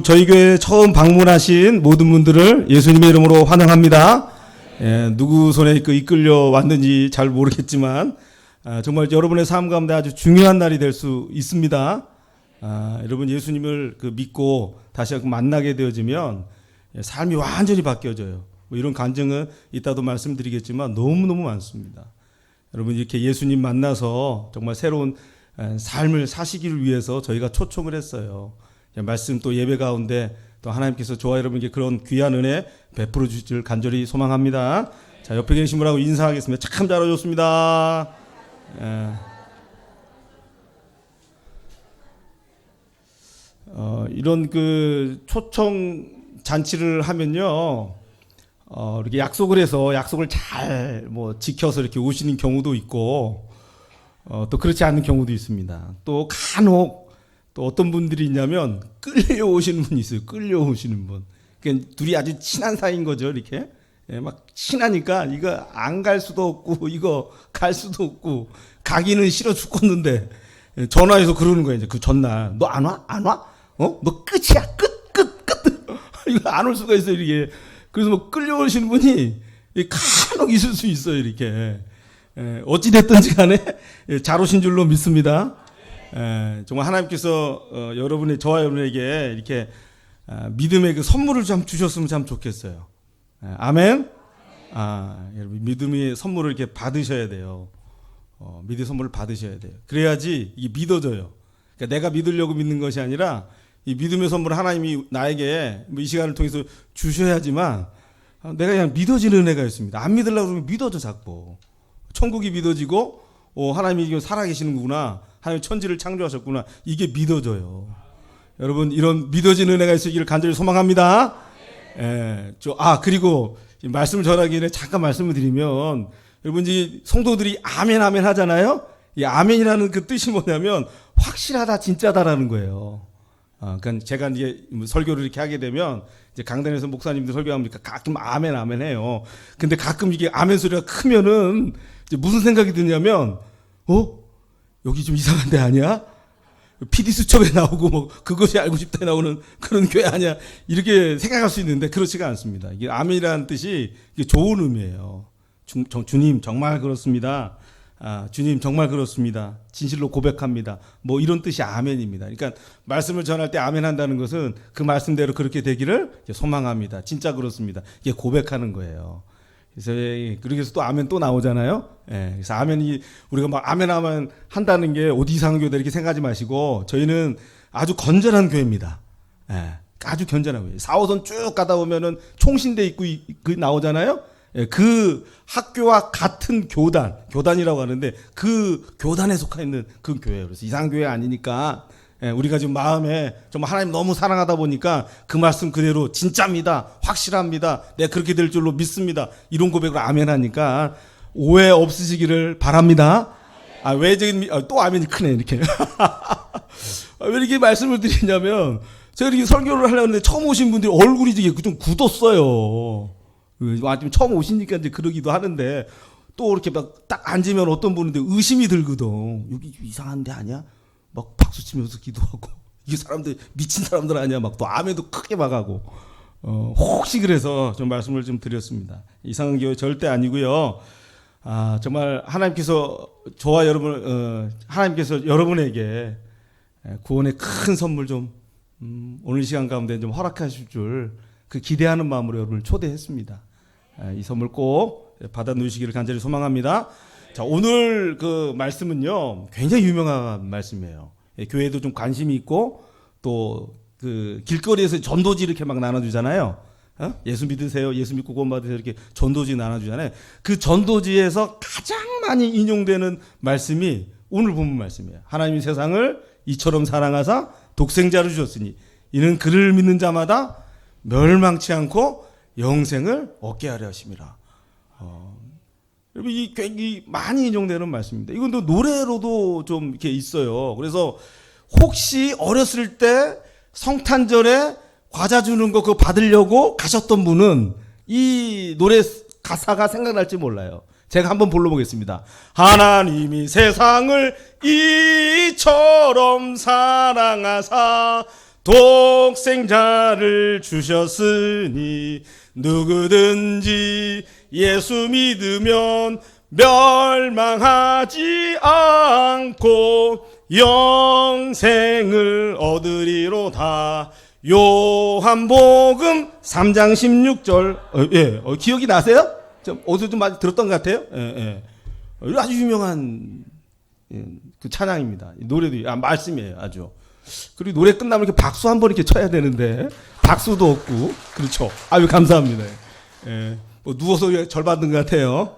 저희 교회에 처음 방문하신 모든 분들을 예수님의 이름으로 환영합니다. 누구 손에 이끌려 왔는지 잘 모르겠지만 정말 여러분의 삶 가운데 아주 중요한 날이 될 수 있습니다. 여러분 예수님을 믿고 다시 한번 만나게 되어지면 삶이 완전히 바뀌어져요. 이런 간증은 이따도 말씀드리겠지만 너무너무 많습니다. 여러분 이렇게 예수님 만나서 정말 새로운 삶을 사시기를 위해서 저희가 초청을 했어요. 말씀 또 예배 가운데 또 하나님께서 저와 여러분에게 그런 귀한 은혜 베풀어 주실 간절히 소망합니다. 자, 옆에 계신 분하고 인사하겠습니다. 참 잘하셨습니다. 이런 초청 잔치를 하면요, 이렇게 약속을 해서 약속을 잘 지켜서 이렇게 오시는 경우도 있고, 또 그렇지 않은 경우도 있습니다. 또 간혹 또 어떤 분들이 있냐면 끌려오시는 분이 있어요. 끌려오시는 분. 그러니까 둘이 아주 친한 사이인 거죠. 이렇게 막 친하니까 이거 안 갈 수도 없고 이거 갈 수도 없고 가기는 싫어 죽겠는데 전화해서 그러는 거예요. 이제 그 전날 너 안 와? 안 와? 너 끝이야. 끝. 이거 안 올 수가 있어요. 이렇게. 그래서 끌려오시는 분이 간혹 있을 수 있어요. 이렇게. 어찌 됐든지 간에 잘 오신 줄로 믿습니다. 정말 하나님께서 여러분의 저와 여러분에게 이렇게 믿음의 그 선물을 좀 주셨으면 참 좋겠어요. 아멘. 여러분 믿음의 선물을 이렇게 받으셔야 돼요. 믿음의 선물을 받으셔야 돼요. 그래야지 이게 믿어져요. 그러니까 내가 믿으려고 믿는 것이 아니라 이 믿음의 선물을 하나님이 나에게 이 시간을 통해서 주셔야지만 내가 그냥 믿어지는 은혜가 있습니다. 안 믿으려고 그러면 믿어져 자꾸. 천국이 믿어지고 하나님이 살아계시는구나. 하나님 천지를 창조하셨구나. 이게 믿어져요. 여러분 이런 믿어지는 은혜가 있으기를 간절히 소망합니다. 그리고 말씀을 전하기 전에 잠깐 말씀을 드리면 여러분 이제 성도들이 아멘 아멘 하잖아요. 이 아멘이라는 그 뜻이 뭐냐면 확실하다 진짜다라는 거예요. 그러니까 제가 이제 설교를 이렇게 하게 되면 이제 강단에서 목사님들 설교하면 가끔 아멘 아멘 해요. 근데 가끔 이게 아멘 소리가 크면은 이제 무슨 생각이 드냐면 여기 좀 이상한 데 아니야? PD 수첩에 나오고 그것이 알고 싶다에 나오는 그런 교회 아니야? 이렇게 생각할 수 있는데 그렇지가 않습니다. 이게 아멘이라는 뜻이 이게 좋은 의미예요. 주님 정말 그렇습니다. 주님 정말 그렇습니다. 진실로 고백합니다. 이런 뜻이 아멘입니다. 그러니까 말씀을 전할 때 아멘 한다는 것은 그 말씀대로 그렇게 되기를 소망합니다. 진짜 그렇습니다. 이게 고백하는 거예요. 그래서 또 아멘 또 나오잖아요. 그래서 아멘이 우리가 아멘 하면 한다는 게 어디 이상한 교회다 이렇게 생각하지 마시고 저희는 아주 건전한 교회입니다. 아주 건전한 교회. 4호선 쭉 가다 보면은 총신대 입구 나오잖아요. 그 학교와 같은 교단이라고 하는데 그 교단에 속해 있는 그 교회예요. 그래서 이상한 교회 아니니까 우리가 지금 마음에 정말 하나님 너무 사랑하다 보니까 그 말씀 그대로 진짜입니다. 확실합니다. 내가 그렇게 될 줄로 믿습니다. 이런 고백을 아멘 하니까 오해 없으시기를 바랍니다. 또 아멘이 크네 이렇게. 왜 이렇게 말씀을 드리냐면 제가 이렇게 설교를 하려고 했는데 처음 오신 분들이 얼굴이 좀 굳었어요. 처음 오시니까 이제 그러기도 하는데 또 이렇게 딱 앉으면 어떤 분인데 의심이 들거든. 여기 이상한 데 아니야? 박수 치면서 기도하고 이게 사람들 미친 사람들 아니야? 또 아멘도 크게 하고 혹시 그래서 좀 말씀을 좀 드렸습니다. 이상한 교회 절대 아니고요. 정말 하나님께서 저와 여러분 하나님께서 여러분에게 구원의 큰 선물 좀 오늘 시간 가운데 좀 허락하실 줄 그 기대하는 마음으로 여러분을 초대했습니다. 이 선물 꼭 받아 누시기를 간절히 소망합니다. 자, 오늘 그 말씀은요, 굉장히 유명한 말씀이에요. 교회도 좀 관심이 있고, 또 그 길거리에서 전도지 이렇게 막 나눠주잖아요. 예수 믿으세요, 예수 믿고 구원 받으세요, 이렇게 전도지 나눠주잖아요. 그 전도지에서 가장 많이 인용되는 말씀이 오늘 본문 말씀이에요. 하나님이 세상을 이처럼 사랑하사 독생자를 주셨으니 이는 그를 믿는 자마다 멸망치 않고 영생을 얻게 하려 하심이라. 여러분 이 굉장히 많이 인용되는 말씀입니다. 이건 또 노래로도 좀 이렇게 있어요. 그래서 혹시 어렸을 때 성탄절에 과자 주는 거 그거 받으려고 가셨던 분은 이 노래 가사가 생각날지 몰라요. 제가 한번 불러보겠습니다. 하나님이 세상을 이처럼 사랑하사 독생자를 주셨으니 누구든지 예수 믿으면 멸망하지 않고 영생을 얻으리로다. 요한복음 3장 16절. 기억이 나세요? 어디서 좀 많이 들었던 것 같아요. 아주 유명한 그 찬양입니다. 노래도 말씀이에요. 아주. 그리고 노래 끝나면 이렇게 박수 한 번 이렇게 쳐야 되는데 박수도 없고. 그렇죠. 아유 감사합니다. 누워서 절 받는 것 같아요.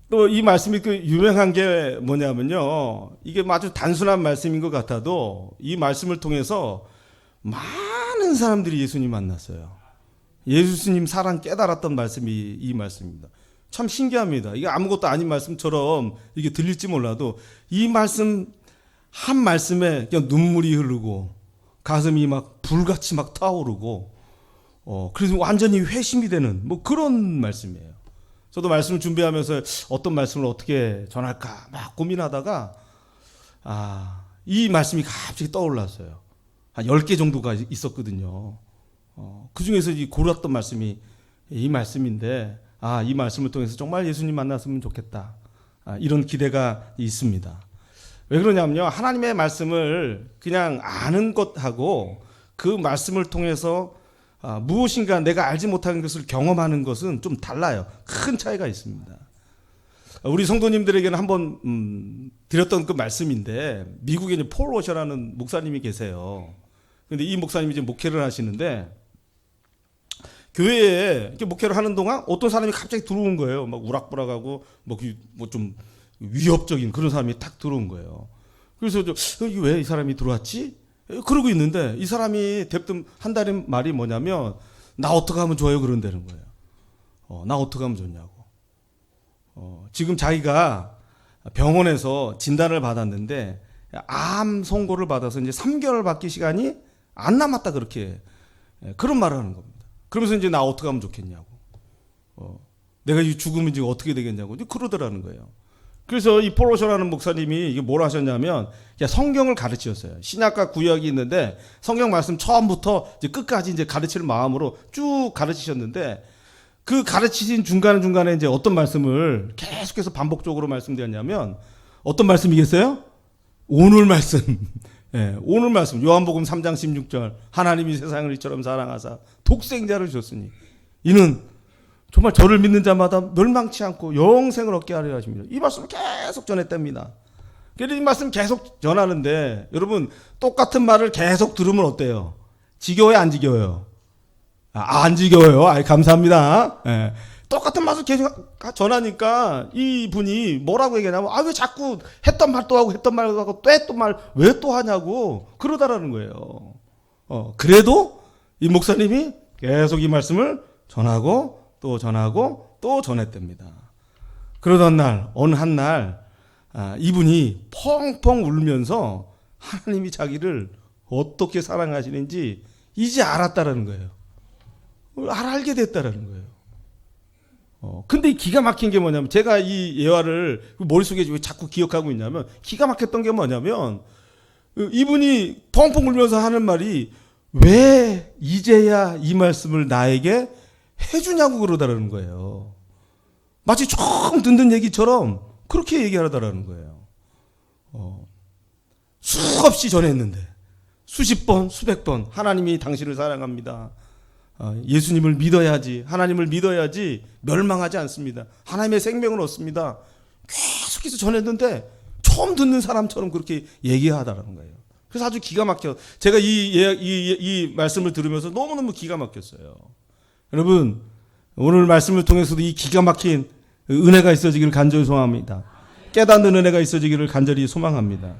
또 이 말씀이 그 유명한 게 뭐냐면요, 이게 아주 단순한 말씀인 것 같아도 이 말씀을 통해서 많은 사람들이 예수님 만났어요. 예수님 사랑 깨달았던 말씀이 이 말씀입니다. 참 신기합니다. 이게 아무것도 아닌 말씀처럼 이게 들릴지 몰라도 이 말씀 한 말씀에 그냥 눈물이 흐르고 가슴이 막 불같이 막 타오르고 그래서 완전히 회심이 되는 뭐 그런 말씀이에요. 저도 말씀을 준비하면서 어떤 말씀을 어떻게 전할까 막 고민하다가 이 말씀이 갑자기 떠올랐어요. 한 10개 정도가 있었거든요. 그 중에서 고르었던 말씀이 이 말씀인데 이 말씀을 통해서 정말 예수님 만났으면 좋겠다. 이런 기대가 있습니다. 왜 그러냐면요, 하나님의 말씀을 그냥 아는 것하고 그 말씀을 통해서 무엇인가 내가 알지 못하는 것을 경험하는 것은 좀 달라요. 큰 차이가 있습니다. 우리 성도님들에게는 한번 드렸던 그 말씀인데, 미국에 이제 폴 워셔라는 목사님이 계세요. 근데 이 목사님이 이제 목회를 하시는데, 교회에 이렇게 목회를 하는 동안 어떤 사람이 갑자기 들어온 거예요. 막 우락부락하고 뭐 좀 위협적인 그런 사람이 탁 들어온 거예요. 그래서 왜 이 사람이 들어왔지? 그러고 있는데 이 사람이 대뜸 한다는 말이 뭐냐면, 나 어떻게 하면 좋아요? 그런다는 거예요. 나 어떻게 하면 좋냐고. 지금 자기가 병원에서 진단을 받았는데 암 선고를 받아서 이제 3개월 받기 시간이 안 남았다, 그렇게 그런 말을 하는 겁니다. 그러면서 이제 나 어떻게 하면 좋겠냐고. 내가 이 죽으면 이제 어떻게 되겠냐고 그러더라는 거예요. 그래서 이 폴로셔라는 목사님이 이게 뭘 하셨냐면 성경을 가르치셨어요. 신약과 구약이 있는데 성경 말씀 처음부터 이제 끝까지 이제 가르칠 마음으로 쭉 가르치셨는데, 그 가르치신 중간에 이제 어떤 말씀을 계속해서 반복적으로 말씀드렸냐면 어떤 말씀이겠어요? 오늘 말씀. 오늘 말씀 요한복음 3장 16절 하나님이 세상을 이처럼 사랑하사 독생자를 주셨으니 이는 정말 저를 믿는 자마다 멸망치 않고 영생을 얻게 하려 하십니다. 이 말씀을 계속 전했답니다. 그래서 이 말씀 계속 전하는데, 여러분 똑같은 말을 계속 들으면 어때요? 지겨워요, 안 지겨워요? 안 지겨워요. 감사합니다. 똑같은 말을 계속 전하니까 이 분이 뭐라고 얘기하냐면, 왜 자꾸 했던 말 또 하고 했던 말 또 하고 또 했던 말 왜 또 하냐고 그러다라는 거예요. 그래도 이 목사님이 계속 이 말씀을 전하고 또 전하고 또 전했답니다. 그러던 날 어느 한 날 이분이 펑펑 울면서 하나님이 자기를 어떻게 사랑하시는지 이제 알았다라는 거예요. 알게 됐다라는 거예요. 근데 기가 막힌 게 뭐냐면, 제가 이 예화를 머릿속에 왜 자꾸 기억하고 있냐면, 기가 막혔던 게 뭐냐면, 이분이 펑펑 울면서 하는 말이 왜 이제야 이 말씀을 나에게 해주냐고 그러다라는 거예요. 마치 처음 듣는 얘기처럼 그렇게 얘기하더라는 거예요. 수없이 전했는데 수십 번 수백 번 하나님이 당신을 사랑합니다. 예수님을 믿어야지, 하나님을 믿어야지 멸망하지 않습니다. 하나님의 생명을 얻습니다. 계속해서 전했는데 처음 듣는 사람처럼 그렇게 얘기하다라는 거예요. 그래서 아주 기가 막혀. 제가 이 말씀을 들으면서 너무너무 기가 막혔어요. 여러분, 오늘 말씀을 통해서도 이 기가 막힌 은혜가 있어지기를 간절히 소망합니다. 깨닫는 은혜가 있어지기를 간절히 소망합니다.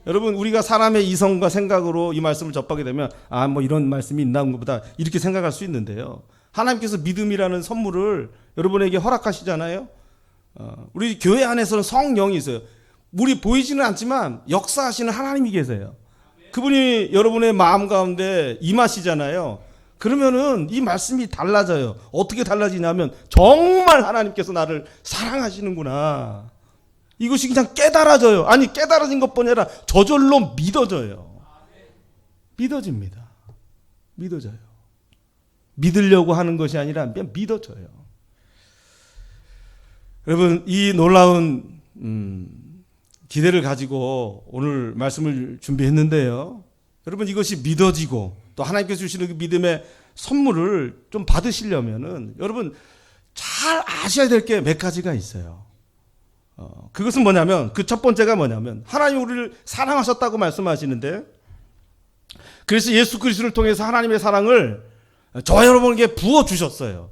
여러분, 우리가 사람의 이성과 생각으로 이 말씀을 접하게 되면 뭐 이런 말씀이 있나 보다 이렇게 생각할 수 있는데요, 하나님께서 믿음이라는 선물을 여러분에게 허락하시잖아요. 우리 교회 안에서는 성령이 있어요. 우리 보이지는 않지만 역사하시는 하나님이 계세요. 그분이 여러분의 마음 가운데 임하시잖아요. 그러면은 이 말씀이 달라져요. 어떻게 달라지냐면, 정말 하나님께서 나를 사랑하시는구나, 이것이 그냥 깨달아져요. 아니, 깨달아진 것뿐 아니라 저절로 믿어져요. 믿어집니다. 믿어져요. 믿으려고 하는 것이 아니라 그냥 믿어져요. 여러분, 이 놀라운 기대를 가지고 오늘 말씀을 준비했는데요. 여러분, 이것이 믿어지고 또 하나님께서 주시는 그 믿음의 선물을 좀 받으시려면은 여러분 잘 아셔야 될 게 몇 가지가 있어요. 그것은 뭐냐면, 그 첫 번째가 뭐냐면, 하나님 우리를 사랑하셨다고 말씀하시는데, 그래서 예수 그리스도를 통해서 하나님의 사랑을 저와 여러분에게 부어주셨어요.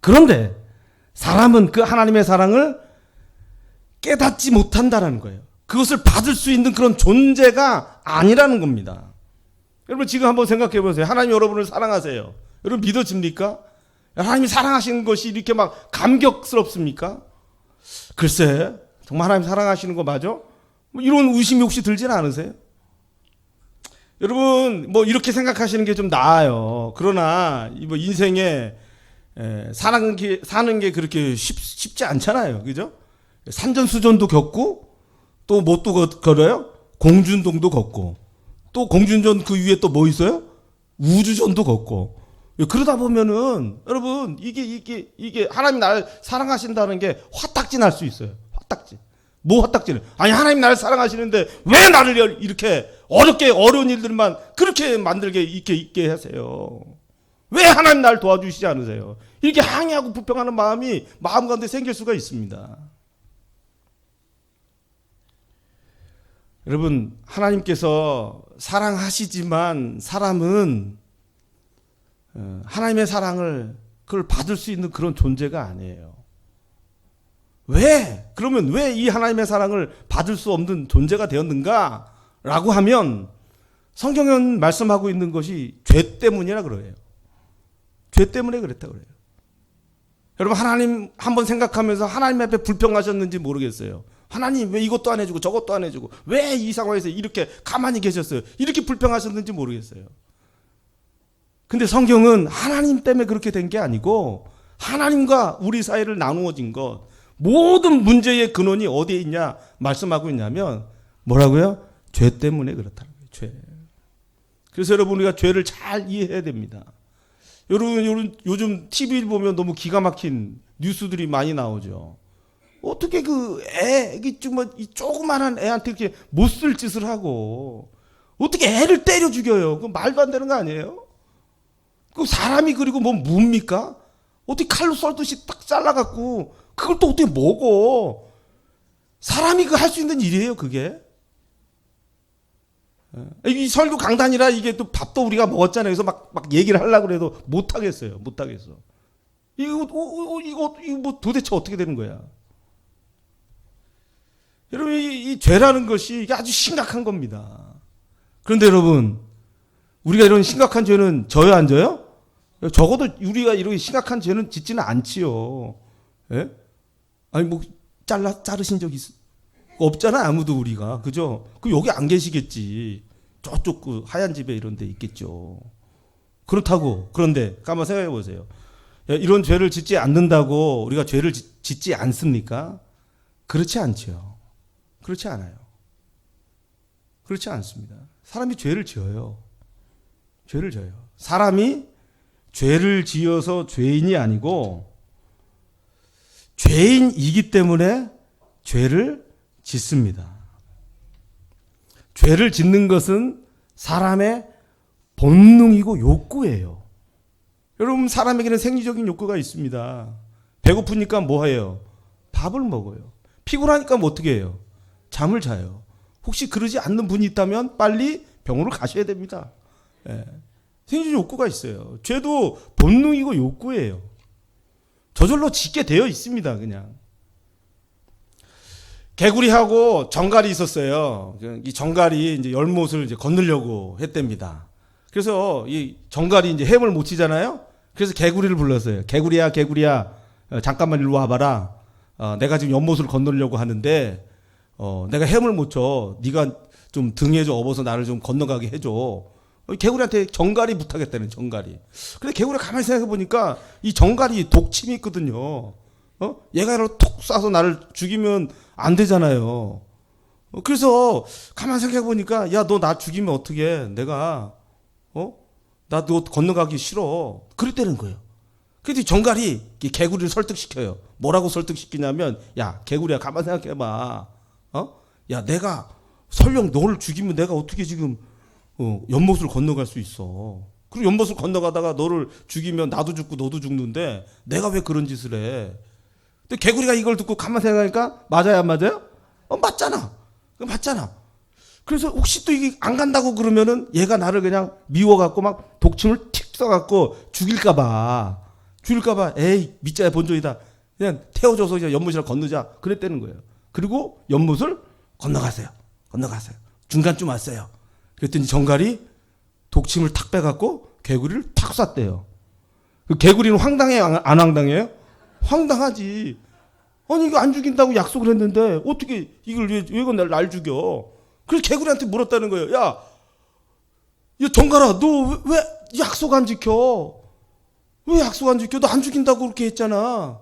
그런데 사람은 그 하나님의 사랑을 깨닫지 못한다라는 거예요. 그것을 받을 수 있는 그런 존재가 아니라는 겁니다. 여러분, 지금 한번 생각해 보세요. 하나님 여러분을 사랑하세요. 여러분, 믿어집니까? 하나님이 사랑하시는 것이 이렇게 막 감격스럽습니까? 글쎄, 정말 하나님 사랑하시는 거 맞아? 뭐 이런 의심이 혹시 들지는 않으세요? 여러분, 뭐 이렇게 생각하시는 게 좀 나아요. 그러나 뭐 인생에 사는 게 그렇게 쉽지 않잖아요. 그죠? 산전수전도 겪고, 또 뭣도 걸어요? 공준동도 걷고, 또 공준전 그 위에 또 뭐 있어요? 우주전도 걷고. 그러다 보면은 여러분, 이게 하나님 나를 사랑하신다는 게 화딱지 날 수 있어요. 화딱지. 뭐 화딱지를? 아니, 하나님 나를 사랑하시는데 왜 나를 이렇게 어려운 일들만 그렇게 만들게 있게 하세요? 왜 하나님 나를 도와주시지 않으세요? 이렇게 항의하고 불평하는 마음이 마음 가운데 생길 수가 있습니다. 여러분, 하나님께서 사랑하시지만 사람은 하나님의 사랑을 그걸 받을 수 있는 그런 존재가 아니에요. 왜? 그러면 왜 이 하나님의 사랑을 받을 수 없는 존재가 되었는가? 라고 하면 성경은 말씀하고 있는 것이 죄 때문이라 그래요. 죄 때문에 그랬다 그래요. 여러분, 하나님 한번 생각하면서 하나님 앞에 불평하셨는지 모르겠어요. 하나님 왜 이것도 안 해주고 저것도 안 해주고 왜 이 상황에서 이렇게 가만히 계셨어요? 이렇게 불평하셨는지 모르겠어요. 근데 성경은 하나님 때문에 그렇게 된 게 아니고 하나님과 우리 사이를 나누어진 것, 모든 문제의 근원이 어디에 있냐 말씀하고 있냐면 뭐라고요? 죄 때문에 그렇다는 거예요. 죄. 그래서 여러분, 우리가 죄를 잘 이해해야 됩니다. 여러분, 요즘 TV를 보면 너무 기가 막힌 뉴스들이 많이 나오죠. 어떻게 이 조그만한 애한테 이렇게 못 쓸 짓을 하고 어떻게 애를 때려 죽여요? 그 말도 안 되는 거 아니에요? 그 사람이 그리고 뭐 뭡니까? 어떻게 칼로 썰듯이 딱 잘라갖고 그걸 또 어떻게 먹어? 사람이 그 할 수 있는 일이에요, 그게. 이 설교 강단이라 이게 또 밥도 우리가 먹었잖아요. 그래서 막 얘기를 하려고 해도 못 하겠어요. 이거 뭐 도대체 어떻게 되는 거야? 여러분, 이 죄라는 것이 이게 아주 심각한 겁니다. 그런데 여러분, 우리가 이런 심각한 죄는 져요, 안 져요? 적어도 우리가 이렇게 심각한 죄는 짓지는 않지요. 예? 아니, 뭐, 자르신 적 없잖아, 아무도 우리가. 그죠? 그 여기 안 계시겠지. 저쪽 그 하얀 집에 이런 데 있겠죠. 그런데, 한번 생각해 보세요. 이런 죄를 짓지 않는다고 우리가 죄를 짓지 않습니까? 그렇지 않죠. 그렇지 않아요. 그렇지 않습니다. 사람이 죄를 지어요. 죄를 져요. 사람이 죄를 지어서 죄인이 아니고 죄인이기 때문에 죄를 짓습니다. 죄를 짓는 것은 사람의 본능이고 욕구예요. 여러분, 사람에게는 생리적인 욕구가 있습니다. 배고프니까 뭐 해요? 밥을 먹어요. 피곤하니까 뭐 어떻게 해요? 잠을 자요. 혹시 그러지 않는 분이 있다면 빨리 병원을 가셔야 됩니다. 예. 생리적 욕구가 있어요. 죄도 본능이고 욕구예요. 저절로 짓게 되어 있습니다, 그냥. 개구리하고 정갈이 있었어요. 이 정갈이 이제 열못을 이제 건너려고 했답니다. 그래서 이 정갈이 이제 햄을 못 치잖아요. 그래서 개구리를 불렀어요. 개구리야, 잠깐만 일로 와봐라. 내가 지금 연못을 건너려고 하는데, 내가 햄을 못 쳐. 네가 좀 등에 좀 업어서 나를 좀 건너가게 해줘. 개구리한테 정갈이 부탁했다는, 정갈이. 근데 개구리가 가만히 생각해 보니까 이 정갈이 독침이 있거든요. 얘가 톡 쏴서 나를 죽이면 안 되잖아요. 그래서 가만히 생각해 보니까, 야, 너 나 죽이면 어떡해. 내가 나 너 건너가기 싫어. 그랬다는 거예요. 그래도 정갈이 개구리를 설득시켜요. 뭐라고 설득시키냐면, 야, 개구리야, 가만 생각해봐. 야, 내가 설령 너를 죽이면 내가 어떻게 지금 연못을 건너갈 수 있어. 그리고 연못을 건너가다가 너를 죽이면 나도 죽고 너도 죽는데 내가 왜 그런 짓을 해. 근데 개구리가 이걸 듣고 가만 생각하니까 맞아요, 안 맞아요? 맞잖아. 맞잖아. 그래서 혹시 또 이게 안 간다고 그러면은 얘가 나를 그냥 미워갖고 막 독침을 틱 써갖고 죽일까봐, 에이, 밑자야 본전이다. 그냥 태워줘서 그냥 연못이라 건너자. 그랬다는 거예요. 그리고 연못을 건너가세요. 중간쯤 왔어요. 그랬더니 정갈이 독침을 탁 빼갖고 개구리를 탁 쐈대요. 그 개구리는 황당해요, 안 황당해요? 황당하지. 아니, 이거 안 죽인다고 약속을 했는데 어떻게 이걸 왜 날 죽여? 그래서 개구리한테 물었다는 거예요. 야, 정갈아, 너 왜 약속 안 지켜? 왜 약속 안 지켜? 너 안 죽인다고 그렇게 했잖아.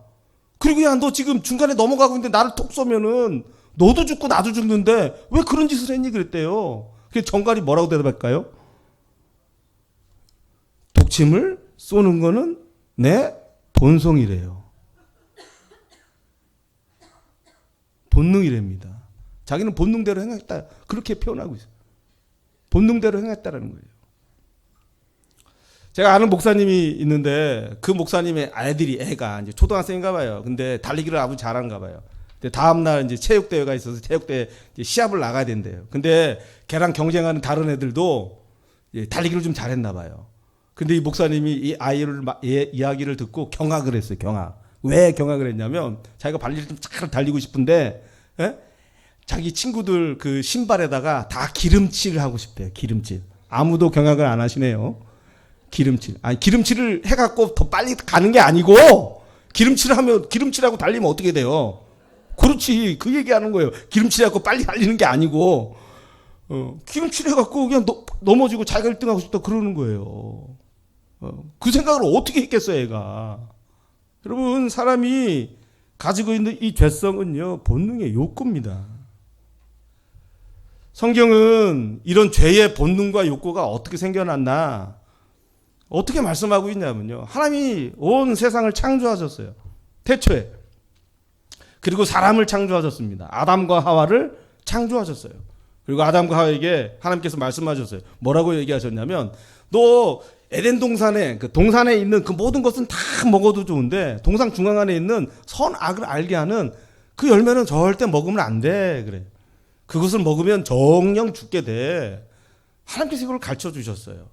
그리고 야, 너 지금 중간에 넘어가고 있는데 나를 톡 쏘면은 너도 죽고 나도 죽는데 왜 그런 짓을 했니? 그랬대요. 그래서 정갈이 뭐라고 대답할까요? 독침을 쏘는 거는 내 본성이래요. 본능이랍니다. 자기는 본능대로 행했다. 그렇게 표현하고 있어요. 본능대로 행했다라는 거예요. 제가 아는 목사님이 있는데 그 목사님의 애가 이제 초등학생인가 봐요. 근데 달리기를 아주 잘한가 봐요. 근데 다음날 이제 체육대회가 있어서 체육대회 시합을 나가야 된대요. 근데 걔랑 경쟁하는 다른 애들도 달리기를 좀 잘했나 봐요. 근데 이 목사님이 이 이야기를 듣고 경악을 했어요. 왜 경악을 했냐면 자기가 발리를 좀 잘 달리고 싶은데 자기 친구들 그 신발에다가 다 기름칠을 하고 싶대요. 기름칠. 아무도 경악을 안 하시네요. 기름칠을 해갖고 더 빨리 가는 게 아니고 기름칠하고 달리면 어떻게 돼요? 그렇지. 그 얘기하는 거예요. 기름칠해갖고 빨리 달리는 게 아니고 기름칠해갖고 그냥 넘어지고 자기가 1등하고 싶다 그러는 거예요. 그 생각을 어떻게 했겠어요, 얘가. 여러분, 사람이 가지고 있는 이 죄성은요, 본능의 욕구입니다. 성경은 이런 죄의 본능과 욕구가 어떻게 생겨났나, 어떻게 말씀하고 있냐면요. 하나님이 온 세상을 창조하셨어요. 태초에. 그리고 사람을 창조하셨습니다. 아담과 하와를 창조하셨어요. 그리고 아담과 하와에게 하나님께서 말씀하셨어요. 뭐라고 얘기하셨냐면, 너 에덴 동산에, 그 동산에 있는 그 모든 것은 다 먹어도 좋은데 동산 중앙안에 있는 선악을 알게 하는 그 열매는 절대 먹으면 안 돼. 그래. 그것을 먹으면 정령 죽게 돼. 하나님께서 이걸 가르쳐 주셨어요.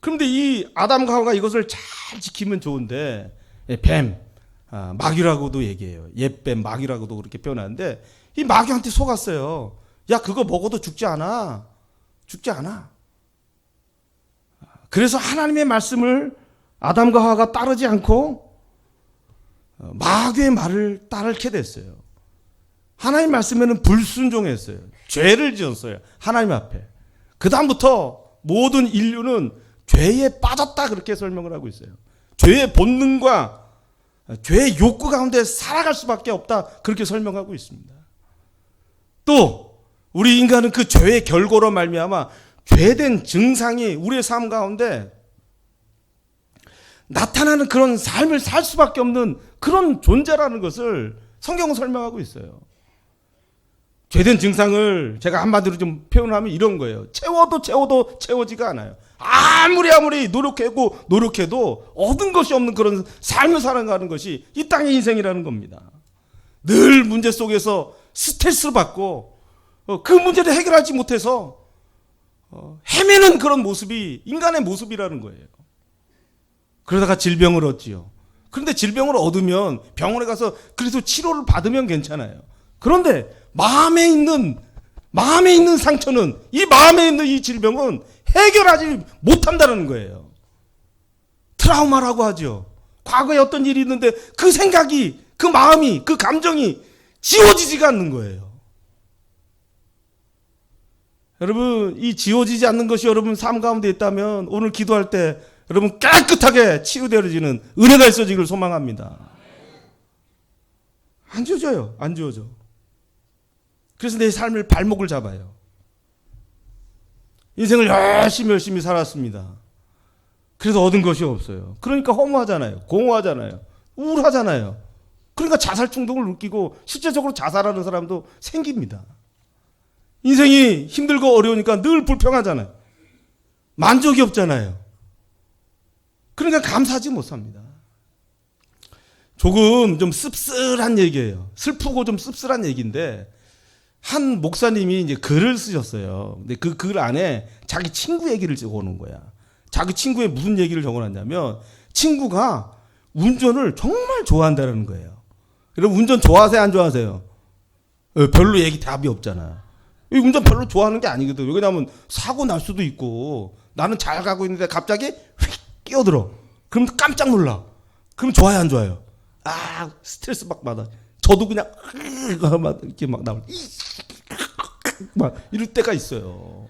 그런데 이 아담과 하와가 이것을 잘 지키면 좋은데 뱀, 마귀라고도 얘기해요. 옛뱀, 마귀라고도 그렇게 표현하는데 이 마귀한테 속았어요. 야, 그거 먹어도 죽지 않아. 그래서 하나님의 말씀을 아담과 하와가 따르지 않고 마귀의 말을 따르게 됐어요. 하나님 말씀에는 불순종했어요. 죄를 지었어요. 하나님 앞에. 그 다음부터 모든 인류는 죄에 빠졌다 그렇게 설명을 하고 있어요. 죄의 본능과 죄의 욕구 가운데 살아갈 수밖에 없다 그렇게 설명하고 있습니다. 또 우리 인간은 그 죄의 결과로 말미암아 죄된 증상이 우리의 삶 가운데 나타나는 그런 삶을 살 수밖에 없는 그런 존재라는 것을 성경은 설명하고 있어요. 죄된 증상을 제가 한마디로 좀 표현하면 이런 거예요. 채워도 채워지가 않아요. 아무리 노력해도 얻은 것이 없는 그런 삶을 살아가는 것이 이 땅의 인생이라는 겁니다. 늘 문제 속에서 스트레스를 받고 그 문제를 해결하지 못해서 헤매는 그런 모습이 인간의 모습이라는 거예요. 그러다가 질병을 얻지요. 그런데 질병을 얻으면 병원에 가서 그래서 치료를 받으면 괜찮아요. 그런데 마음에 있는 상처는, 이 마음에 있는 이 질병은 해결하지 못한다는 거예요. 트라우마라고 하죠. 과거에 어떤 일이 있는데 그 생각이, 그 마음이, 그 감정이 지워지지가 않는 거예요. 여러분, 이 지워지지 않는 것이 여러분 삶 가운데 있다면 오늘 기도할 때 여러분 깨끗하게 치유되어지는 은혜가 있어지기를 소망합니다. 안 지워져요. 안 지워져. 그래서 내 삶을 발목을 잡아요. 인생을 열심히 살았습니다. 그래서 얻은 것이 없어요. 그러니까 허무하잖아요. 공허하잖아요. 우울하잖아요. 그러니까 자살 충동을 느끼고 실제적으로 자살하는 사람도 생깁니다. 인생이 힘들고 어려우니까 늘 불평하잖아요. 만족이 없잖아요. 그러니까 감사하지 못합니다. 조금 좀 씁쓸한 얘기예요. 슬프고 좀 씁쓸한 얘기인데 한 목사님이 이제 글을 쓰셨어요. 근데 그 글 안에 자기 친구 얘기를 적어놓은 거야. 자기 친구의 무슨 얘기를 적어놨냐면 친구가 운전을 정말 좋아한다는 거예요. 여러분 운전 좋아하세요? 안 좋아하세요? 별로 얘기 답이 없잖아. 운전 별로 좋아하는 게 아니거든. 왜냐하면 사고 날 수도 있고 나는 잘 가고 있는데 갑자기 휙 끼어들어. 그럼 깜짝 놀라. 그럼 좋아요 안 좋아요? 아 스트레스 막 받아. 저도 그냥 막 이렇게 막 나올 막 이럴 때가 있어요.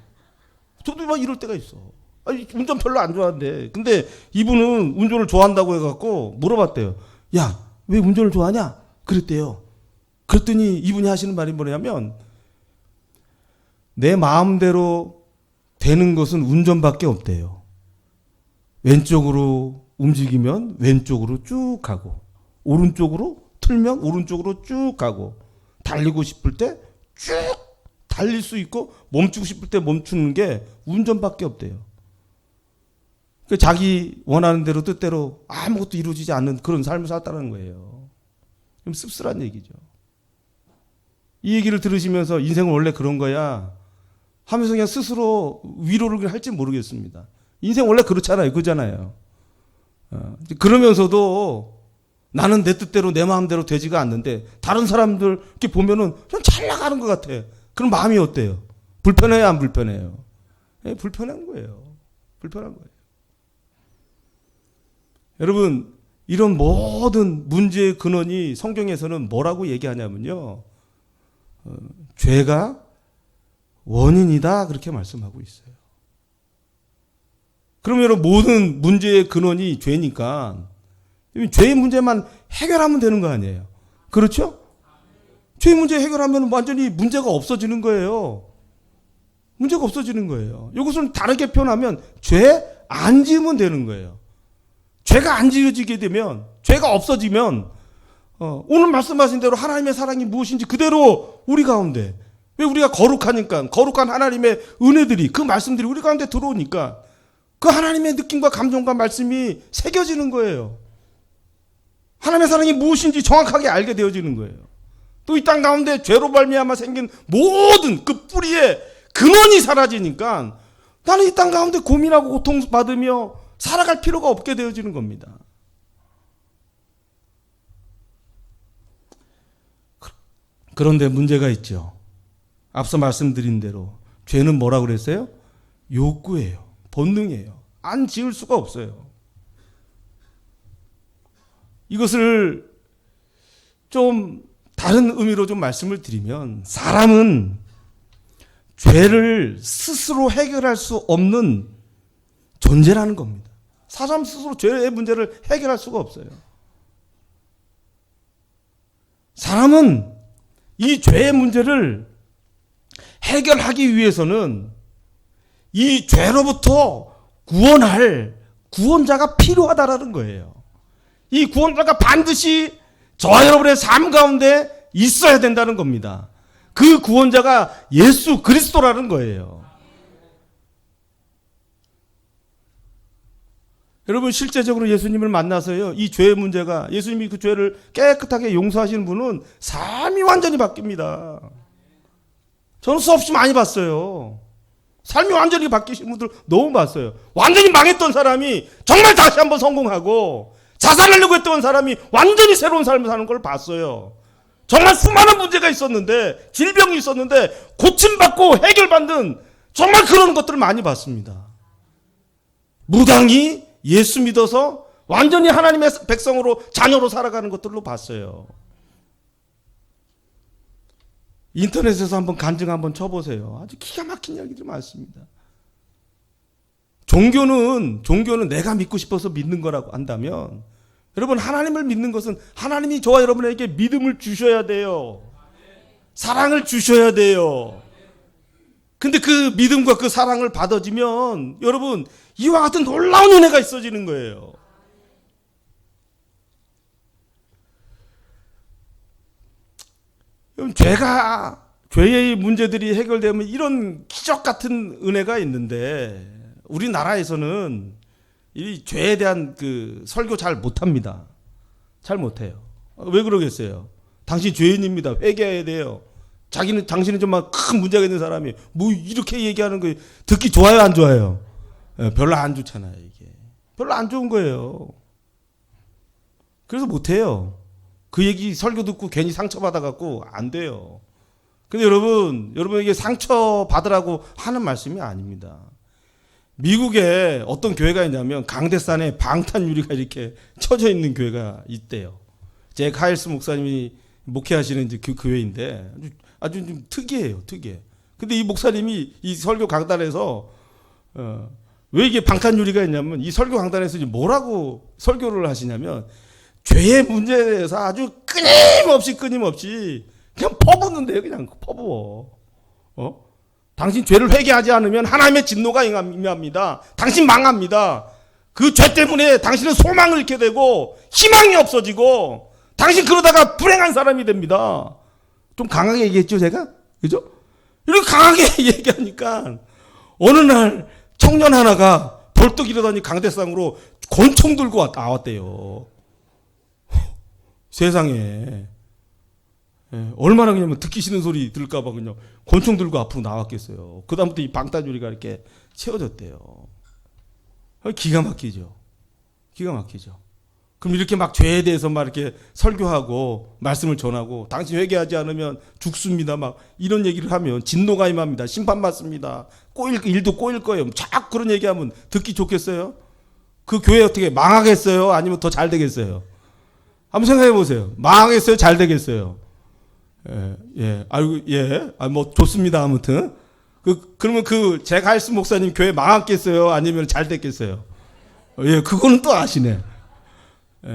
저도 막 이럴 때가 있어. 아니, 운전 별로 안 좋아하는데. 근데 이분은 운전을 좋아한다고 해갖고 물어봤대요. 야, 왜 운전을 좋아하냐? 그랬대요. 그랬더니 이분이 하시는 말이 뭐냐면 내 마음대로 되는 것은 운전밖에 없대요. 왼쪽으로 움직이면 왼쪽으로 쭉 가고 오른쪽으로 틀면 오른쪽으로 쭉 가고 달리고 싶을 때 쭉 달릴 수 있고 멈추고 싶을 때 멈추는 게 운전밖에 없대요. 자기 원하는 대로 뜻대로 아무것도 이루어지지 않는 그런 삶을 살았다는 거예요. 좀 씁쓸한 얘기죠. 이 얘기를 들으시면서 인생은 원래 그런 거야 하면서 그냥 스스로 위로를 할지 모르겠습니다. 인생 원래 그렇잖아요. 그잖아요. 그러면서도 나는 내 뜻대로 내 마음대로 되지가 않는데 다른 사람들 이렇게 보면은 좀 잘 나가는 것 같아. 그럼 마음이 어때요? 불편해요? 안 불편해요? 불편한 거예요. 불편한 거예요. 여러분 이런 모든 문제의 근원이 성경에서는 뭐라고 얘기하냐면요. 죄가 원인이다 그렇게 말씀하고 있어요. 그러면 여러분 모든 문제의 근원이 죄니까 죄의 문제만 해결하면 되는 거 아니에요. 그렇죠? 죄의 문제 해결하면 완전히 문제가 없어지는 거예요. 문제가 없어지는 거예요. 이것을 다르게 표현하면 죄 안 지으면 되는 거예요. 죄가 안 지어지게 되면 죄가 없어지면 오늘 말씀하신 대로 하나님의 사랑이 무엇인지 그대로 우리 가운데 왜 우리가 거룩하니까 거룩한 하나님의 은혜들이 그 말씀들이 우리 가운데 들어오니까 그 하나님의 느낌과 감정과 말씀이 새겨지는 거예요. 하나님의 사랑이 무엇인지 정확하게 알게 되어지는 거예요. 또 이 땅 가운데 죄로 말미암아 생긴 모든 그 뿌리의 근원이 사라지니까 나는 이 땅 가운데 고민하고 고통받으며 살아갈 필요가 없게 되어지는 겁니다. 그런데 문제가 있죠. 앞서 말씀드린 대로 죄는 뭐라고 그랬어요? 욕구예요. 본능이에요. 안 지을 수가 없어요. 이것을 좀 다른 의미로 좀 말씀을 드리면 사람은 죄를 스스로 해결할 수 없는 존재라는 겁니다. 사람 스스로 죄의 문제를 해결할 수가 없어요. 사람은 이 죄의 문제를 해결하기 위해서는 이 죄로부터 구원할 구원자가 필요하다라는 거예요. 이 구원자가 반드시 저와 여러분의 삶 가운데 있어야 된다는 겁니다. 그 구원자가 예수 그리스도라는 거예요. 여러분 실제적으로 예수님을 만나서요. 이 죄의 문제가 예수님이 그 죄를 깨끗하게 용서하시는 분은 삶이 완전히 바뀝니다. 저는 수없이 많이 봤어요. 삶이 완전히 바뀌신 분들 너무 봤어요. 완전히 망했던 사람이 정말 다시 한번 성공하고 자살하려고 했던 사람이 완전히 새로운 삶을 사는 걸 봤어요. 정말 수많은 문제가 있었는데 질병이 있었는데 고침받고 해결받는 정말 그런 것들을 많이 봤습니다. 무당이 예수 믿어서 완전히 하나님의 백성으로 자녀로 살아가는 것들로 봤어요. 인터넷에서 한번 간증 한번 쳐보세요. 아주 기가 막힌 이야기들이 많습니다. 종교는 내가 믿고 싶어서 믿는 거라고 한다면 여러분 하나님을 믿는 것은 하나님이 저와 여러분에게 믿음을 주셔야 돼요. 사랑을 주셔야 돼요. 근데 그 믿음과 그 사랑을 받아지면 여러분 이와 같은 놀라운 은혜가 있어지는 거예요. 죄의 문제들이 해결되면 이런 기적 같은 은혜가 있는데 우리나라에서는 이 죄에 대한 그 설교 잘 못합니다. 잘 못해요. 왜 그러겠어요? 당신 죄인입니다. 회개해야 돼요. 당신은 정말 큰 문제가 있는 사람이 뭐 이렇게 얘기하는 거 듣기 좋아요, 안 좋아요? 별로 안 좋잖아요, 이게. 별로 안 좋은 거예요. 그래서 못해요. 그 얘기 설교 듣고 괜히 상처받아갖고 안 돼요. 근데 여러분에게 상처 받으라고 하는 말씀이 아닙니다. 미국에 어떤 교회가 있냐면 강대산에 방탄유리가 이렇게 쳐져 있는 교회가 있대요. 잭 하일스 목사님이 목회하시는 이제 그 교회인데 아주 좀 특이해요, 특이해. 근데 이 목사님이 이 설교 강단에서 왜 이게 방탄유리가 있냐면 이 설교 강단에서 이제 뭐라고 설교를 하시냐면 죄의 문제에 대해서 아주 끊임없이 그냥 퍼붓는데요, 그냥 퍼부어. 당신 죄를 회개하지 않으면 하나님의 진노가 임합니다. 당신 망합니다. 그 죄 때문에 당신은 소망을 잃게 되고 희망이 없어지고 당신 그러다가 불행한 사람이 됩니다. 좀 강하게 얘기했죠, 제가? 그죠? 이렇게 강하게 얘기하니까 어느 날 청년 하나가 벌떡 일어나니 강대상으로 권총 들고 나왔대요. 세상에. 얼마나 그냥 듣기 싫은 소리 들을까봐 그냥 권총 들고 앞으로 나왔겠어요. 그다음부터 이 방탄유리가 이렇게 채워졌대요. 기가 막히죠. 기가 막히죠. 그럼 이렇게 막 죄에 대해서 막 이렇게 설교하고 말씀을 전하고 당신 회개하지 않으면 죽습니다. 막 이런 얘기를 하면 진노가 임합니다. 심판받습니다. 일도 꼬일 거예요. 자꾸 그런 얘기하면 듣기 좋겠어요? 그 교회 어떻게 망하겠어요? 아니면 더 잘 되겠어요? 한번 생각해 보세요. 망하겠어요? 잘 되겠어요? 뭐 좋습니다. 아무튼 그러면 잭 하일스 목사님 교회 망했겠어요? 아니면 잘 됐겠어요? 그거는 또 아시네.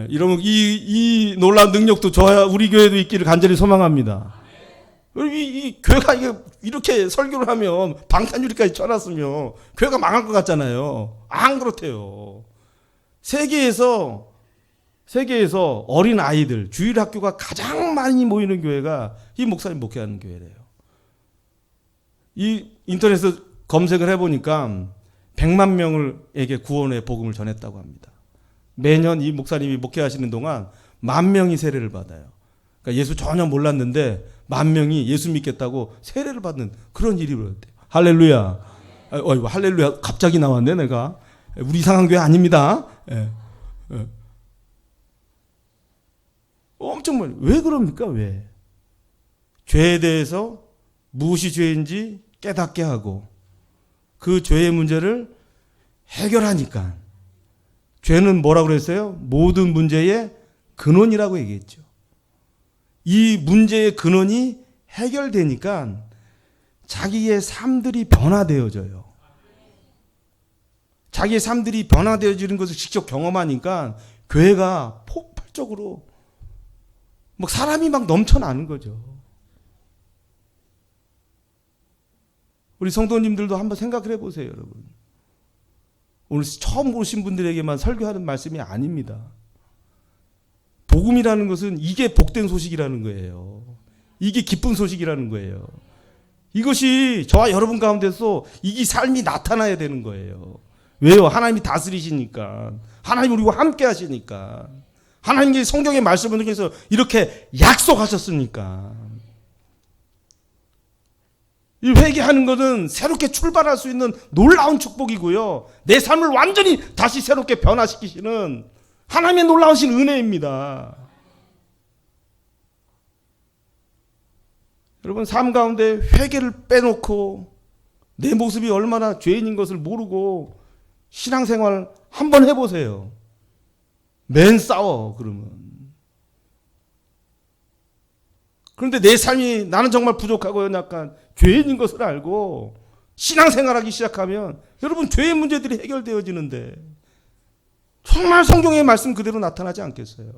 이러면 이 놀라운 능력도 저야 우리 교회도 있기를 간절히 소망합니다. 이 교회가 이렇게 설교를 하면 방탄유리까지 쳐놨으면 교회가 망할 것 같잖아요. 안 그렇대요. 세계에서 어린 아이들 주일학교가 가장 많이 모이는 교회가 이 목사님 목회하는 교회래요. 이 인터넷에서 검색을 해보니까 100만 명에게 구원의 복음을 전했다고 합니다. 매년 이 목사님이 목회하시는 동안 10,000명이 세례를 받아요. 그러니까 예수 전혀 몰랐는데 10,000명이 예수 믿겠다고 세례를 받는 그런 일이 벌어졌대요. 할렐루야. 할렐루야. 갑자기 나왔네, 내가. 우리 이상한 교회 아닙니다. 엄청 많이. 왜 그럽니까? 왜? 죄에 대해서 무엇이 죄인지 깨닫게 하고 그 죄의 문제를 해결하니까. 죄는 뭐라고 그랬어요? 모든 문제의 근원이라고 얘기했죠. 이 문제의 근원이 해결되니까 자기의 삶들이 변화되어져요. 자기의 삶들이 변화되어지는 것을 직접 경험하니까 교회가 폭발적으로 막 사람이 막 넘쳐나는 거죠. 우리 성도님들도 한번 생각을 해보세요, 여러분. 오늘 처음 오신 분들에게만 설교하는 말씀이 아닙니다. 복음이라는 것은 이게 복된 소식이라는 거예요. 이게 기쁜 소식이라는 거예요. 이것이 저와 여러분 가운데서 이 삶이 나타나야 되는 거예요. 왜요? 하나님이 다스리시니까. 하나님 우리와 함께 하시니까. 하나님께 성경의 말씀을 통해서 이렇게 약속하셨으니까. 이 회개하는 것은 새롭게 출발할 수 있는 놀라운 축복이고요. 내 삶을 완전히 다시 새롭게 변화시키시는 하나님의 놀라우신 은혜입니다. 여러분 삶 가운데 회개를 빼놓고 내 모습이 얼마나 죄인인 것을 모르고 신앙생활 한번 해보세요. 맨 싸워 그러면. 그런데 내 삶이 나는 정말 부족하고 연약한 죄인인 것을 알고 신앙생활하기 시작하면 여러분 죄의 문제들이 해결되어지는데 정말 성경의 말씀 그대로 나타나지 않겠어요?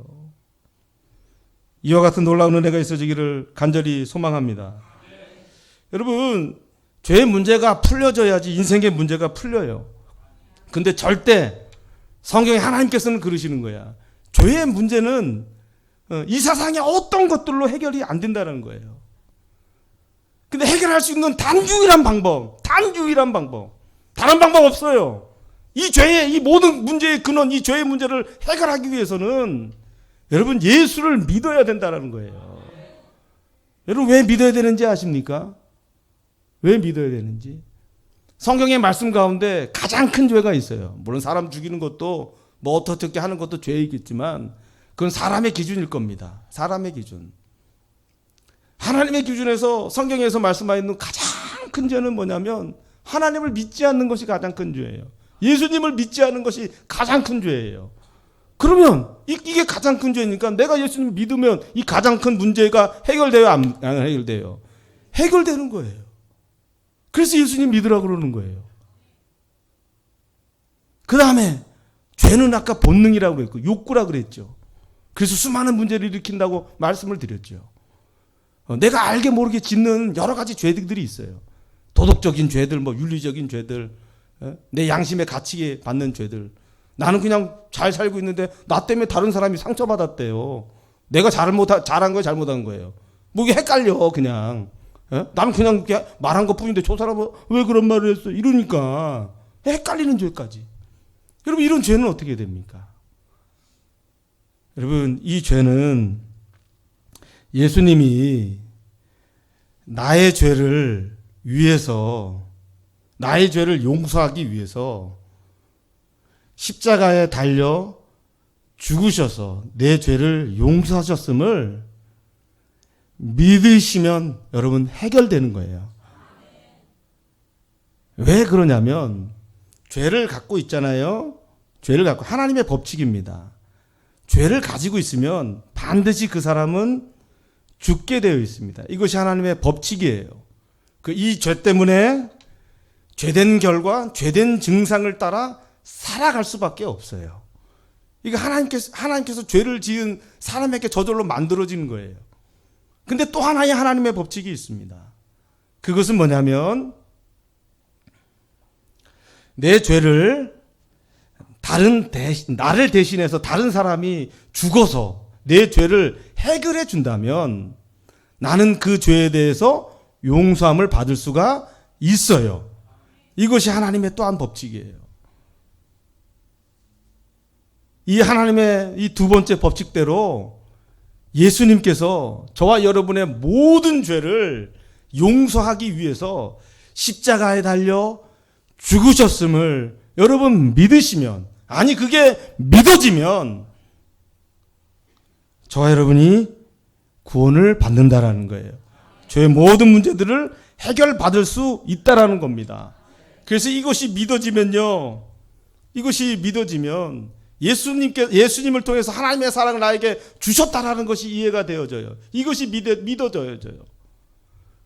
이와 같은 놀라운 은혜가 있어지기를 간절히 소망합니다. 여러분 죄의 문제가 풀려져야지 인생의 문제가 풀려요. 근데 절대 성경에 하나님께서는 그러시는 거야. 죄의 문제는 이 세상의 어떤 것들로 해결이 안 된다는 거예요. 근데 해결할 수 있는 단 유일한 방법, 다른 방법 없어요. 이 죄의, 이 모든 문제의 근원, 이 죄의 문제를 해결하기 위해서는 여러분 예수를 믿어야 된다는 거예요. 여러분 왜 믿어야 되는지 아십니까? 왜 믿어야 되는지? 성경의 말씀 가운데 가장 큰 죄가 있어요. 물론 사람 죽이는 것도 뭐 어떻게 하는 것도 죄이겠지만 그건 사람의 기준일 겁니다. 사람의 기준. 하나님의 기준에서 성경에서 말씀하시는 가장 큰 죄는 뭐냐면 하나님을 믿지 않는 것이 가장 큰 죄예요. 예수님을 믿지 않는 것이 가장 큰 죄예요. 그러면 이게 가장 큰 죄니까 내가 예수님 믿으면 이 가장 큰 문제가 해결돼요? 안 해결돼요? 해결되는 거예요. 그래서 예수님 믿으라고 그러는 거예요. 그 다음에 죄는 아까 본능이라고 그랬고 욕구라고 그랬죠. 그래서 수많은 문제를 일으킨다고 말씀을 드렸죠. 내가 알게 모르게 짓는 여러 가지 죄들이 있어요. 도덕적인 죄들, 뭐 윤리적인 죄들, 내 양심에 갇히게 받는 죄들. 나는 그냥 잘 살고 있는데 나 때문에 다른 사람이 상처받았대요. 내가 잘한 거예요, 잘못한 거예요. 뭐 이게 헷갈려 그냥. 나는 그냥 말한 것 뿐인데 저 사람은 왜 그런 말을 했어? 이러니까 헷갈리는 죄까지. 여러분 이런 죄는 어떻게 됩니까? 여러분 이 죄는 예수님이 나의 죄를 위해서, 나의 죄를 용서하기 위해서 십자가에 달려 죽으셔서 내 죄를 용서하셨음을 믿으시면 여러분 해결되는 거예요. 왜 그러냐면 죄를 갖고 있잖아요. 죄를 갖고 하나님의 법칙입니다. 죄를 가지고 있으면 반드시 그 사람은 죽게 되어 있습니다. 이것이 하나님의 법칙이에요. 이 죄 때문에 죄된 결과, 죄된 증상을 따라 살아갈 수밖에 없어요. 이거 하나님께서 죄를 지은 사람에게 저절로 만들어지는 거예요. 근데 또 하나의 하나님의 법칙이 있습니다. 그것은 뭐냐면 내 죄를 나를 대신해서 다른 사람이 죽어서 내 죄를 해결해 준다면 나는 그 죄에 대해서 용서함을 받을 수가 있어요. 이것이 하나님의 또한 법칙이에요. 이 하나님의 이 두 번째 법칙대로 예수님께서 저와 여러분의 모든 죄를 용서하기 위해서 십자가에 달려 죽으셨음을 여러분 믿으시면, 아니 그게 믿어지면 저와 여러분이 구원을 받는다라는 거예요. 죄의 모든 문제들을 해결받을 수 있다라는 겁니다. 그래서 이것이 믿어지면 예수님을 통해서 하나님의 사랑을 나에게 주셨다라는 것이 이해가 되어져요. 이것이 믿어져요.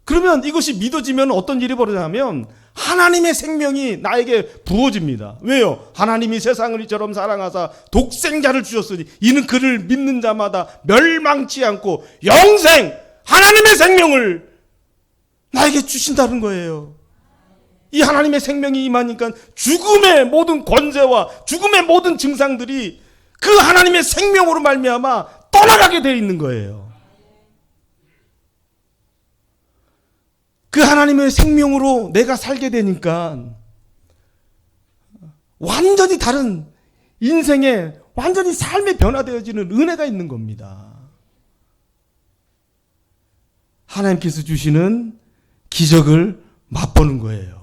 그러면 이것이 믿어지면 어떤 일이 벌어지냐면 하나님의 생명이 나에게 부어집니다. 왜요? 하나님이 세상을 이처럼 사랑하사 독생자를 주셨으니 이는 그를 믿는 자마다 멸망치 않고 영생, 하나님의 생명을 나에게 주신다는 거예요. 이 하나님의 생명이 임하니까 죽음의 모든 권세와 죽음의 모든 증상들이 그 하나님의 생명으로 말미암아 떠나가게 되어 있는 거예요. 그 하나님의 생명으로 내가 살게 되니까 완전히 다른 인생에 완전히 삶이 변화되어지는 은혜가 있는 겁니다. 하나님께서 주시는 기적을 맛보는 거예요.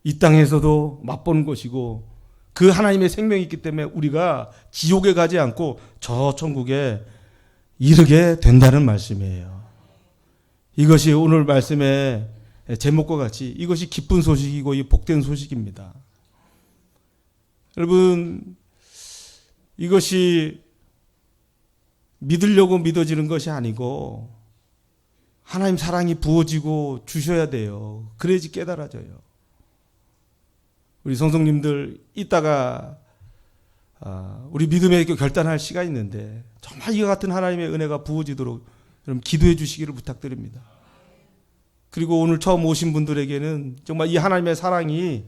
이 땅에서도 맛보는 것이고 그 하나님의 생명이 있기 때문에 우리가 지옥에 가지 않고 저 천국에 이르게 된다는 말씀이에요. 이것이 오늘 말씀의 제목과 같이 이것이 기쁜 소식이고 이 복된 소식입니다. 여러분 이것이 믿으려고 믿어지는 것이 아니고 하나님 사랑이 부어지고 주셔야 돼요. 그래야지 깨달아져요. 우리 성도님들 이따가 우리 믿음의 결단할 시간이 있는데 정말 이와 같은 하나님의 은혜가 부어지도록 여러분 기도해 주시기를 부탁드립니다. 그리고 오늘 처음 오신 분들에게는 정말 이 하나님의 사랑이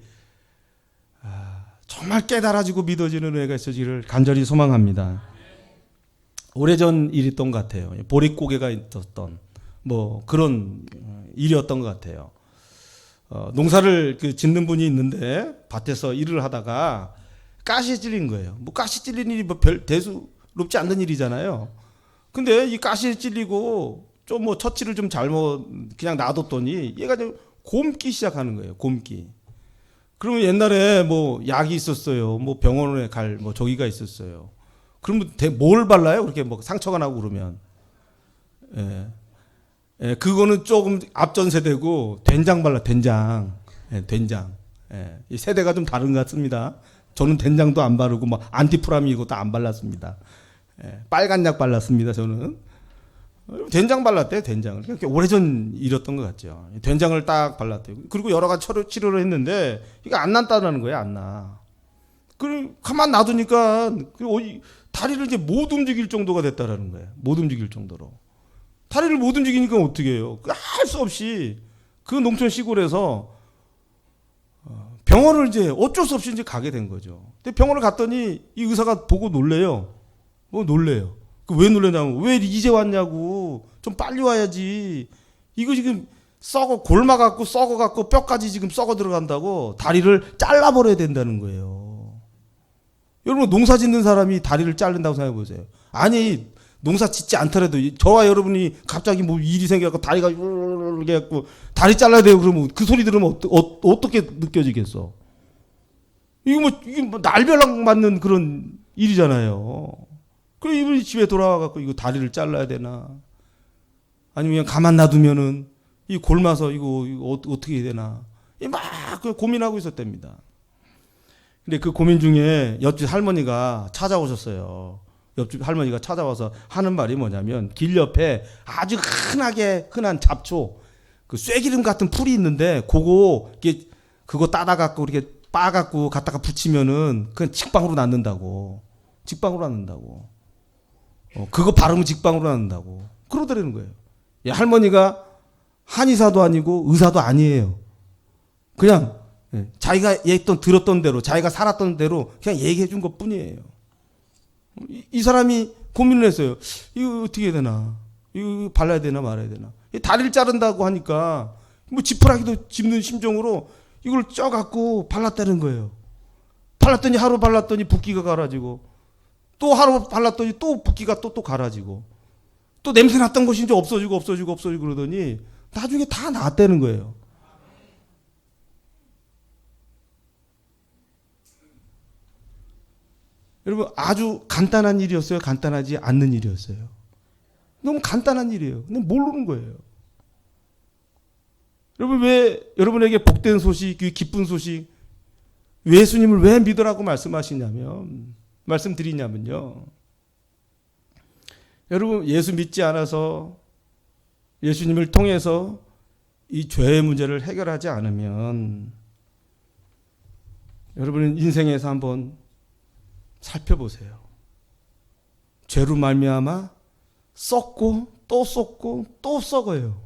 정말 깨달아지고 믿어지는 은혜가 있어지기를 간절히 소망합니다. 오래전 일이었던 것 같아요. 보릿고개가 있었던 뭐 그런 일이었던 것 같아요. 농사를 짓는 분이 있는데 밭에서 일을 하다가 가시에 찔린 거예요. 뭐 가시 찔린 일이 뭐 별 대수롭지 않는 일이잖아요. 근데 이 가시에 찔리고 좀 뭐 처치를 좀 잘못 그냥 놔뒀더니 얘가 좀 곪기 시작하는 거예요. 곪기. 그러면 옛날에 뭐 약이 있었어요. 뭐 병원에 갈 뭐 저기가 있었어요. 그러면 뭘 발라요? 그렇게 뭐 상처가 나고 그러면. 예. 예, 그거는 조금 앞전 세대고 된장 발라 된장. 예, 된장. 예. 이 세대가 좀 다른 것 같습니다. 저는 된장도 안 바르고 뭐 안티프라미 이것도 안 발랐습니다. 예, 빨간 약 발랐습니다. 저는. 된장 발랐대요. 된장을. 그렇게 오래전 일이었던 것 같죠. 된장을 딱 발랐대요. 그리고 여러 가지 치료를 했는데 이게 안 난다는 거예요. 안 나. 그럼 가만 놔두니까 다리를 이제 못 움직일 정도가 됐다라는 거예요. 못 움직일 정도로. 다리를 못 움직이니까 어떻게 해요? 할 수 없이 그 농촌 시골에서 병원을 이제 어쩔 수 없이 이제 가게 된 거죠. 근데 병원을 갔더니 이 의사가 보고 놀래요. 놀래요. 왜 놀래냐면 왜 이제 왔냐고. 좀 빨리 와야지. 이거 지금 골마갖고 썩어갖고 뼈까지 지금 썩어 들어간다고 다리를 잘라버려야 된다는 거예요. 여러분 농사 짓는 사람이 다리를 자른다고 생각해 보세요. 아니 농사 짓지 않더라도 저와 여러분이 갑자기 뭐 일이 생겨갖고 다리가 이렇게 해갖고 다리 잘라야 돼요. 그러면 그 소리 들으면 어떻게 느껴지겠어? 이게 뭐 날벼락 맞는 그런 일이잖아요. 그럼 이분이 집에 돌아와갖고 이거 다리를 잘라야 되나? 아니면 그냥 가만 놔두면은 이 골마서 이거 어떻게 해야 되나? 막 고민하고 있었답니다. 근데 그 고민 중에 옆집 할머니가 찾아오셨어요. 옆집 할머니가 찾아와서 하는 말이 뭐냐면 길 옆에 아주 흔한 잡초, 그 쇠기름 같은 풀이 있는데 그거 따다갖고 이렇게 빠갖고 갖다가 붙이면은 그냥 직방으로 낫는다고. 직방으로 낫는다고. 그거 바르면 직방으로 낫는다고. 그러더라는 거예요. 할머니가 한의사도 아니고 의사도 아니에요. 그냥 자기가 들었던 대로 자기가 살았던 대로 그냥 얘기해 준 것 뿐이에요. 이 사람이 고민을 했어요. 이거 어떻게 해야 되나? 이거 발라야 되나 말아야 되나? 다리를 자른다고 하니까 뭐 지푸라기도 짚는 심정으로 이걸 쪄갖고 발랐다는 거예요. 발랐더니 하루 발랐더니 붓기가 가라지고 또 하루 발랐더니 또 붓기가 또 가라지고 또 냄새 났던 것이 이제 없어지고 그러더니 나중에 다 나았다는 거예요. 여러분 아주 간단한 일이었어요? 간단하지 않는 일이었어요? 너무 간단한 일이에요. 근데 모르는 거예요. 여러분 왜 여러분에게 복된 소식, 기쁜 소식, 예수님을 왜 믿으라고 말씀드리냐면요. 여러분 예수 믿지 않아서 예수님을 통해서 이 죄의 문제를 해결하지 않으면 여러분은 인생에서 한번 살펴보세요. 죄로 말미암아 썩고 또 썩고 또 썩어요.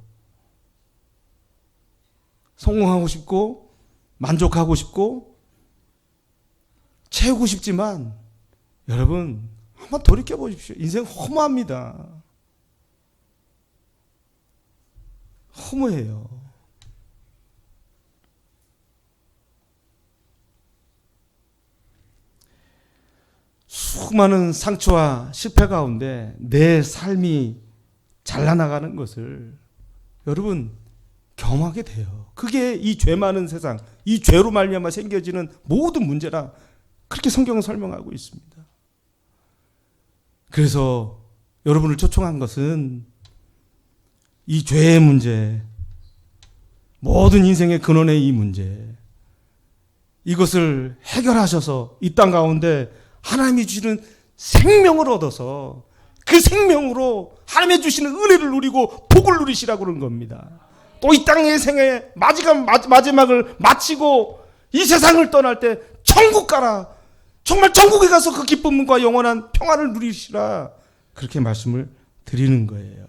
성공하고 싶고 만족하고 싶고 채우고 싶지만 여러분 한번 돌이켜 보십시오. 인생 허무합니다. 허무해요. 수많은 상처와 실패 가운데 내 삶이 잘나가는 것을 여러분 경험하게 돼요. 그게 이 죄 많은 세상, 이 죄로 말미암아 생겨지는 모든 문제라 그렇게 성경은 설명하고 있습니다. 그래서 여러분을 초청한 것은 이 죄의 문제, 모든 인생의 근원의 이 문제, 이것을 해결하셔서 이 땅 가운데 하나님이 주시는 생명을 얻어서 그 생명으로 하나님이 주시는 은혜를 누리고 복을 누리시라고 그런 겁니다. 또 이 땅의 생의 마지막을 마치고 이 세상을 떠날 때 천국 가라. 정말 천국에 가서 그 기쁨과 영원한 평안을 누리시라. 그렇게 말씀을 드리는 거예요.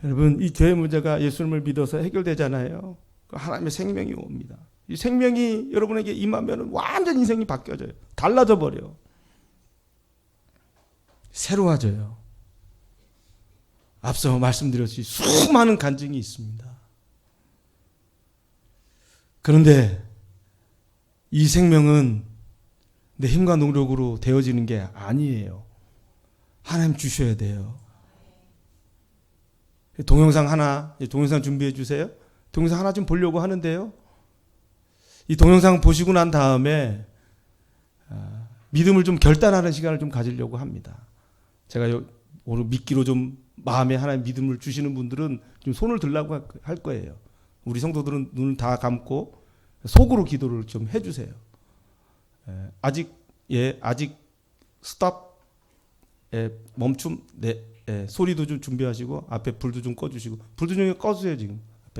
여러분, 이 죄의 문제가 예수님을 믿어서 해결되잖아요. 하나님의 생명이 옵니다. 이 생명이 여러분에게 임하면 완전 인생이 바뀌어져요. 달라져 버려. 새로워져요. 앞서 말씀드렸듯이 수많은 간증이 있습니다. 그런데 이 생명은 내 힘과 노력으로 되어지는 게 아니에요. 하나님 주셔야 돼요. 동영상 준비해 주세요. 동영상 하나 좀 보려고 하는데요. 이 동영상 보시고 난 다음에 믿음을 좀 결단하는 시간을 좀 가지려고 합니다. 제가 오늘 믿기로 좀 마음에 하나님 믿음을 주시는 분들은 좀 손을 들라고 할 거예요. 우리 성도들은 눈을 다 감고 속으로 기도를 좀 해주세요. 아직 스탑, 멈춤, 소리도 좀 준비하시고 앞에 불도 좀 꺼주시고 불도 좀 꺼주세요 지금.